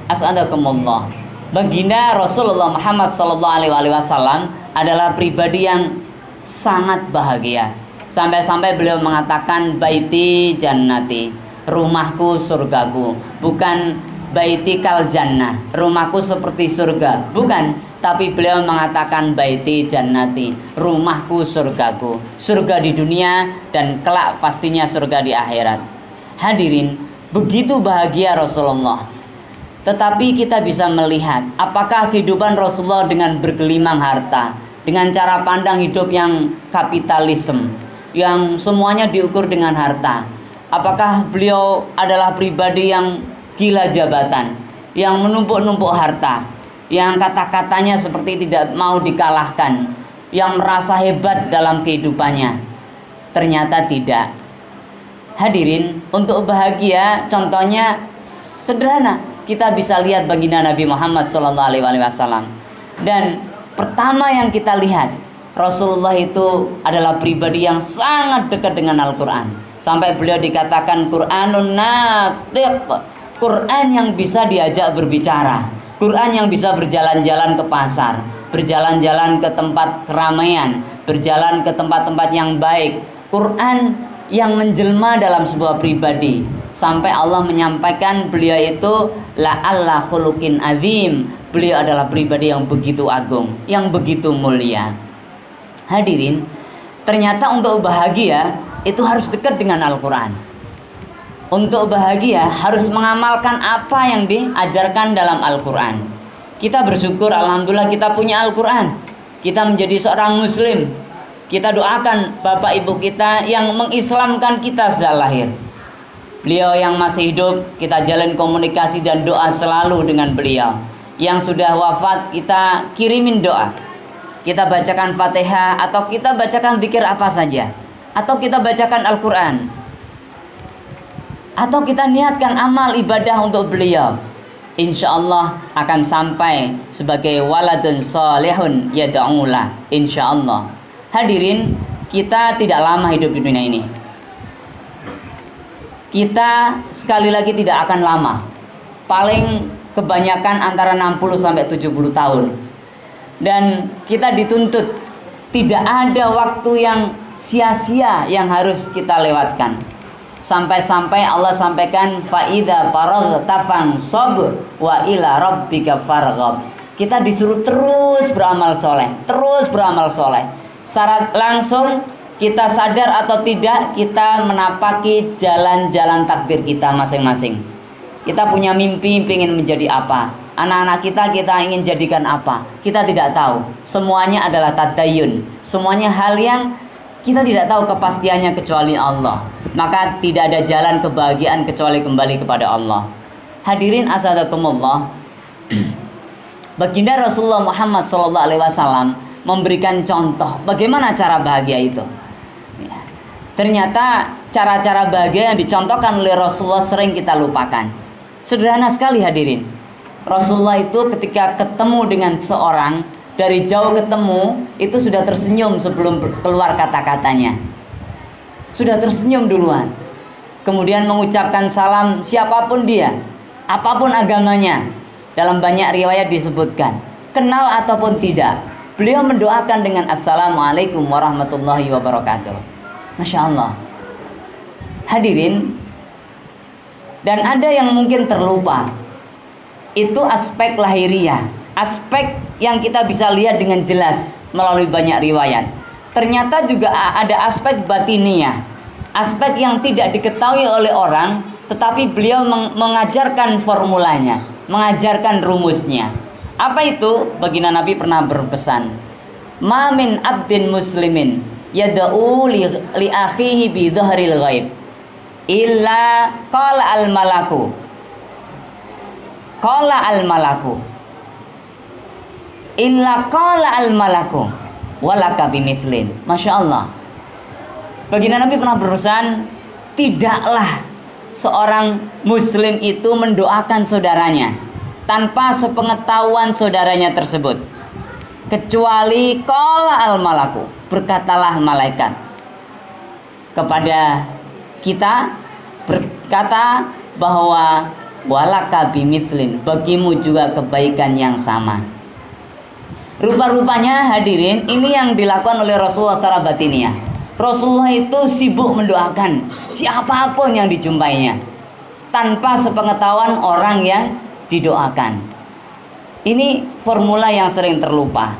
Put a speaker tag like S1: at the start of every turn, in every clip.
S1: As'adakumullah. Baginda Rasulullah Muhammad SAW adalah pribadi yang sangat bahagia. Sampai-sampai beliau mengatakan baiti jannati, rumahku surgaku. Bukan baiti kal jannah, rumahku seperti surga. Bukan, tapi beliau mengatakan baiti jannati, rumahku surgaku. Surga di dunia dan kelak pastinya surga di akhirat. Hadirin, begitu bahagia Rasulullah. Tetapi kita bisa melihat apakah kehidupan Rasulullah dengan bergelimang harta, dengan cara pandang hidup yang kapitalisme, yang semuanya diukur dengan harta. Apakah beliau adalah pribadi yang gila jabatan, yang menumpuk-numpuk harta, yang kata-katanya seperti tidak mau dikalahkan, yang merasa hebat dalam kehidupannya? Ternyata tidak. Hadirin, untuk bahagia contohnya sederhana. Kita bisa lihat baginda Nabi Muhammad SAW. Dan pertama yang kita lihat, Rasulullah itu adalah pribadi yang sangat dekat dengan Al-Quran. Sampai beliau dikatakan Quranun natiq, Quran yang bisa diajak berbicara, Quran yang bisa berjalan-jalan ke pasar, berjalan-jalan ke tempat keramaian, berjalan ke tempat-tempat yang baik. Quran yang menjelma dalam sebuah pribadi. Sampai Allah menyampaikan beliau itu la'alla khuluqin azim. Beliau adalah pribadi yang begitu agung, yang begitu mulia. Hadirin, ternyata untuk bahagia itu harus dekat dengan Al-Quran. Untuk bahagia harus mengamalkan apa yang diajarkan dalam Al-Quran. Kita bersyukur, alhamdulillah kita punya Al-Quran. Kita menjadi seorang muslim. Kita doakan bapak ibu kita yang mengislamkan kita sejak lahir. Beliau yang masih hidup, kita jalin komunikasi dan doa selalu dengan beliau. Yang sudah wafat, kita kirimin doa. Kita bacakan Fatihah, atau kita bacakan zikir apa saja, atau kita bacakan Al-Quran, atau kita niatkan amal ibadah untuk beliau. Insya Allah akan sampai sebagai waladun solehun yada'ula. Insya Allah. Hadirin, kita tidak lama hidup di dunia ini. Kita sekali lagi tidak akan lama. Paling kebanyakan antara 60 sampai 70 tahun. Dan kita dituntut tidak ada waktu yang sia-sia yang harus kita lewatkan. Sampai-sampai Allah sampaikan faida faraghta fansab wa ila rabbika farghab. Kita disuruh terus beramal soleh, terus beramal soleh. Syarat langsung kita sadar atau tidak, kita menapaki jalan-jalan takdir kita masing-masing. Kita punya mimpi ingin menjadi apa, anak-anak kita ingin jadikan apa, kita tidak tahu. Semuanya adalah tadayun, semuanya hal yang kita tidak tahu kepastiannya kecuali Allah. Maka tidak ada jalan kebahagiaan kecuali kembali kepada Allah. Hadirin asadakumullah, baginda Rasulullah Muhammad SAW memberikan contoh bagaimana cara bahagia itu. Ternyata cara-cara bahagia yang dicontohkan oleh Rasulullah sering kita lupakan. Sederhana sekali hadirin. Rasulullah itu ketika ketemu dengan seorang, dari jauh ketemu, itu sudah tersenyum sebelum keluar kata-katanya. Sudah tersenyum duluan. Kemudian mengucapkan salam siapapun dia, apapun agamanya. Dalam banyak riwayat disebutkan, kenal ataupun tidak, beliau mendoakan dengan Assalamualaikum warahmatullahi wabarakatuh. Masya Allah. Hadirin, dan ada yang mungkin terlupa, itu aspek lahiriah, aspek yang kita bisa lihat dengan jelas melalui banyak riwayat. Ternyata juga ada aspek batiniah, aspek yang tidak diketahui oleh orang, tetapi beliau mengajarkan formulanya, mengajarkan rumusnya. Apa itu? Baginda Nabi pernah berpesan, ma min abdin muslimin yada'u li akhihi bi dhahril ghaib illa qala al malaku illa qala al malaku walaka bimithlin. Masya Allah. Baginda Nabi pernah berpesan, tidaklah seorang muslim itu mendoakan saudaranya tanpa sepengetahuan saudaranya tersebut, kecuali qala al malaku, berkatalah malaikat kepada kita, berkata bahwa walaka bimithlin, bagimu juga kebaikan yang sama. Rupa-rupanya hadirin, ini yang dilakukan oleh Rasulullah secara batiniah. Rasulullah itu sibuk mendoakan siapapun yang dijumpainya tanpa sepengetahuan orang yang didoakan. Ini formula yang sering terlupa.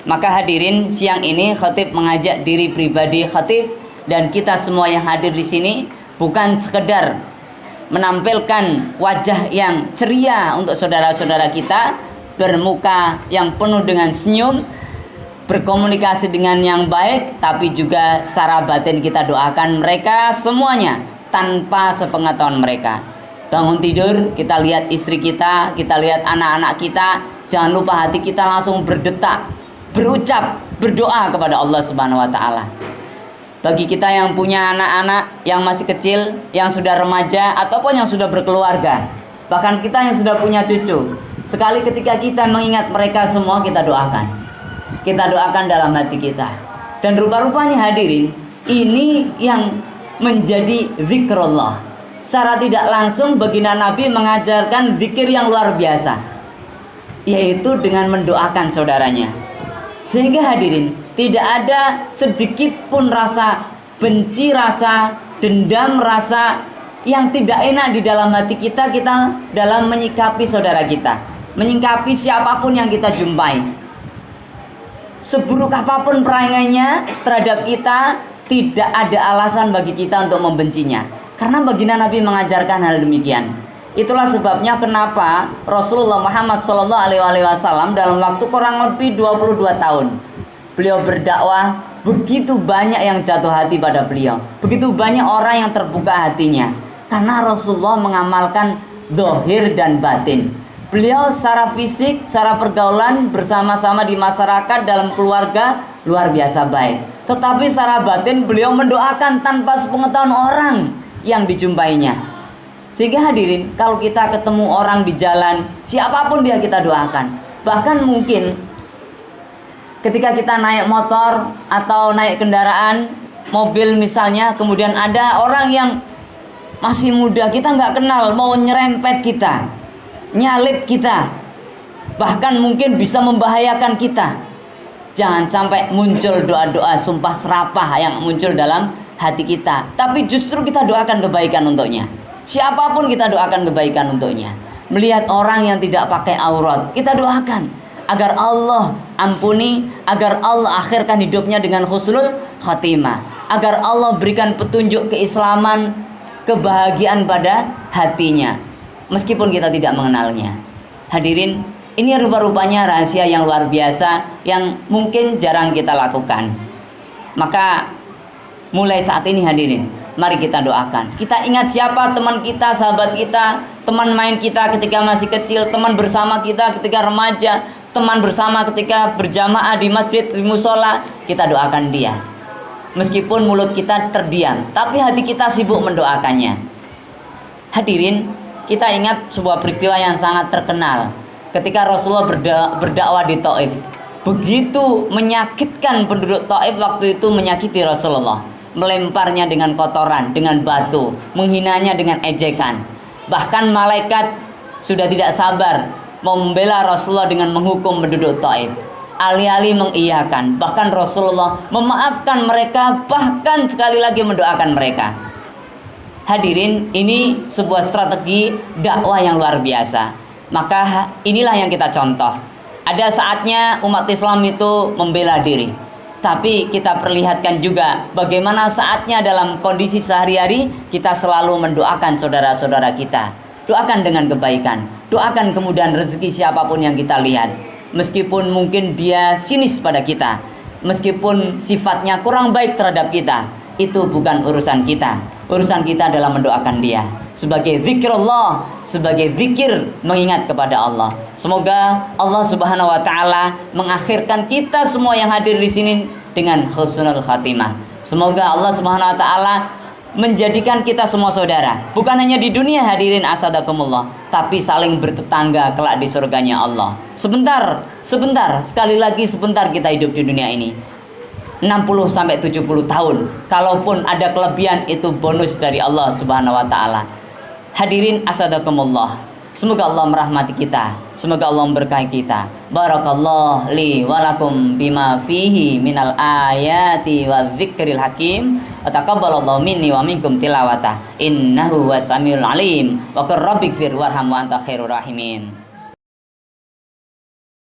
S1: Maka hadirin, siang ini khatib mengajak diri pribadi khatib dan kita semua yang hadir di sini bukan sekedar menampilkan wajah yang ceria untuk saudara-saudara kita, bermuka yang penuh dengan senyum, berkomunikasi dengan yang baik, tapi juga secara batin kita doakan mereka semuanya tanpa sepengetahuan mereka. Bangun tidur, kita lihat istri kita lihat anak-anak kita, jangan lupa hati kita langsung berdetak, berucap, berdoa kepada Allah Subhanahu wa taala. Bagi kita yang punya anak-anak yang masih kecil, yang sudah remaja ataupun yang sudah berkeluarga, bahkan kita yang sudah punya cucu, sekali ketika kita mengingat mereka semua, kita doakan. Kita doakan dalam hati kita. Dan rupa-rupanya hadirin, ini yang menjadi zikrullah. Secara tidak langsung baginda Nabi mengajarkan zikir yang luar biasa, yaitu dengan mendoakan saudaranya. Sehingga hadirin, tidak ada sedikit pun rasa benci, rasa dendam, rasa yang tidak enak di dalam hati kita dalam menyikapi saudara kita, menyikapi siapapun yang kita jumpai. Seburuk apapun perangainya terhadap kita, tidak ada alasan bagi kita untuk membencinya. Karena baginda Nabi mengajarkan hal demikian. Itulah sebabnya kenapa Rasulullah Muhammad SAW dalam waktu kurang lebih 22 tahun beliau berdakwah, begitu banyak yang jatuh hati pada beliau, begitu banyak orang yang terbuka hatinya. Karena Rasulullah mengamalkan zahir dan batin. Beliau secara fisik, secara pergaulan bersama-sama di masyarakat, dalam keluarga luar biasa baik. Tetapi secara batin beliau mendoakan tanpa sepengetahuan orang yang dijumpainya. Sehingga hadirin, kalau kita ketemu orang di jalan, siapapun dia kita doakan. Bahkan mungkin ketika kita naik motor atau naik kendaraan, mobil misalnya, kemudian ada orang yang masih muda, kita nggak kenal, mau nyerempet kita, nyalip kita, bahkan mungkin bisa membahayakan kita. Jangan sampai muncul doa-doa sumpah serapah yang muncul dalam hati kita, tapi justru kita doakan kebaikan untuknya. Siapapun kita doakan kebaikan untuknya. Melihat orang yang tidak pakai aurat, kita doakan agar Allah ampuni, agar Allah akhirkan hidupnya dengan husnul khatimah, agar Allah berikan petunjuk keislaman, kebahagiaan pada hatinya, meskipun kita tidak mengenalnya. Hadirin, ini rupa-rupanya rahasia yang luar biasa yang mungkin jarang kita lakukan. Maka mulai saat ini hadirin, mari kita doakan. Kita ingat siapa teman kita, sahabat kita, teman main kita ketika masih kecil, teman bersama kita ketika remaja, teman bersama ketika berjamaah di masjid, di musola. Kita doakan dia. Meskipun mulut kita terdiam, tapi hati kita sibuk mendoakannya. Hadirin, kita ingat sebuah peristiwa yang sangat terkenal ketika Rasulullah berdakwah di Taif. Begitu menyakitkan penduduk Taif waktu itu, menyakiti Rasulullah, melemparnya dengan kotoran, dengan batu, menghinanya dengan ejekan. Bahkan malaikat sudah tidak sabar mau membela Rasulullah dengan menghukum penduduk Taif. Alih-alih mengiyakan, bahkan Rasulullah memaafkan mereka, bahkan sekali lagi mendoakan mereka. Hadirin, ini sebuah strategi dakwah yang luar biasa. Maka inilah yang kita contoh. Ada saatnya umat Islam itu membela diri, tapi kita perlihatkan juga bagaimana saatnya dalam kondisi sehari-hari kita selalu mendoakan saudara-saudara kita. Doakan dengan kebaikan, doakan kemudahan rezeki siapapun yang kita lihat. Meskipun mungkin dia sinis pada kita, meskipun sifatnya kurang baik terhadap kita, itu bukan urusan kita. Urusan kita adalah mendoakan dia sebagai zikrullah, sebagai zikir mengingat kepada Allah. Semoga Allah Subhanahu wa taala mengakhirkan kita semua yang hadir di sini dengan husnul khatimah. Semoga Allah Subhanahu wa taala menjadikan kita semua saudara, bukan hanya di dunia hadirin asadakumullah, tapi saling bertetangga kelak di surganya Allah. Sebentar, sekali lagi sebentar kita hidup di dunia ini. 60-70 tahun. Kalaupun ada kelebihan, itu bonus dari Allah Subhanahu wa taala. Hadirin asadakumullah, Semoga Allah merahmati kita, semoga Allah memberkahi kita. Barakallahu li wa lakum bima fihi minal ayati wa dzikril hakim. Wa taqabbalallahu minni wa minkum tilawatah. Innahu wasamiul alim. Wa qur rabbighfir warham wa anta khairur rahimin.